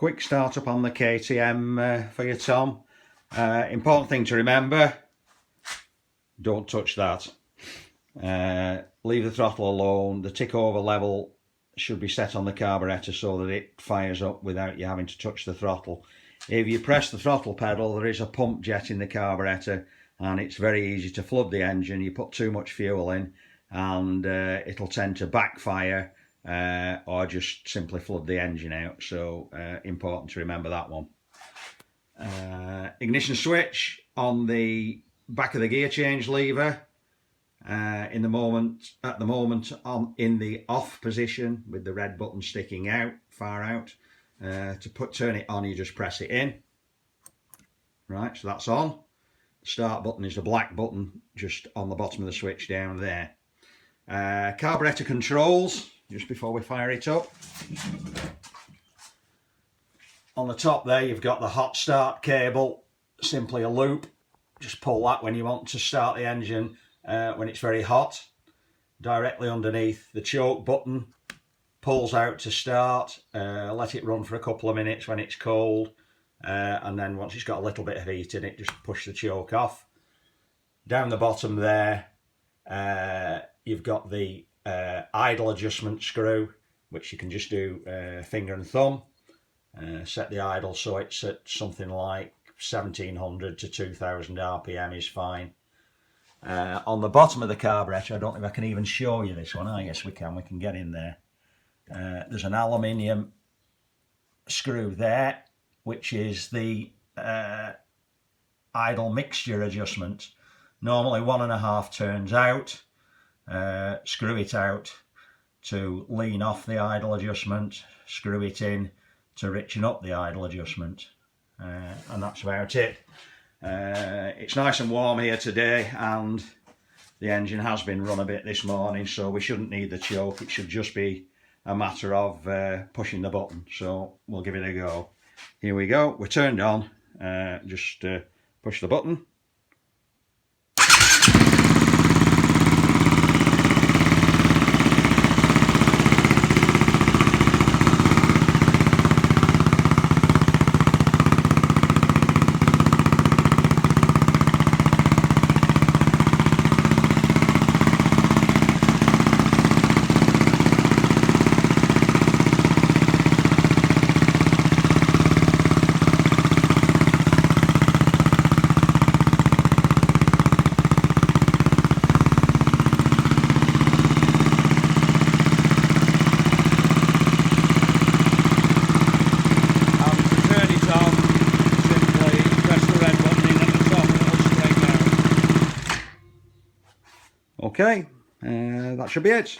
quick start up on the KTM for you, Tom. Important thing to remember, don't touch that. Leave the throttle alone. The tick over level should be set on the carburetor so that it fires up without you having to touch the throttle. If you press the throttle pedal, there is a pump jet in the carburetor and it's very easy to flood the engine. You put too much fuel in and it'll tend to backfire or just simply flood the engine out. So important to remember that one. Ignition switch on the back of the gear change lever. At the moment in the off position with the red button sticking out far out. Turn it on, you just press it in. Right, so that's on. The start button is the black button just on the bottom of the switch down there. Carburetor controls just before we fire it up. On the top there you've got the hot start cable, simply a loop. Just pull that when you want to start the engine when it's very hot. Directly underneath the choke button, pulls out to start. Let it run for a couple of minutes when it's cold, and then once it's got a little bit of heat in it, just push the choke off. Down the bottom there you've got the idle adjustment screw, which you can just do finger and thumb. Set the idle so it's at something like 1700 to 2000 RPM is fine. On the bottom of the carburetor, I don't know if I can even show you this one. I guess we can get in there. There's an aluminium screw there, which is the idle mixture adjustment. Normally 1.5 turns out. Screw it out to lean off the idle adjustment, screw it in to richen up the idle adjustment, and that's about it. It's nice and warm here today and the engine has been run a bit this morning, so we shouldn't need the choke. It should just be a matter of pushing the button, so we'll give it a go. Here we go, we're turned on. Just push the button. Okay, that should be it.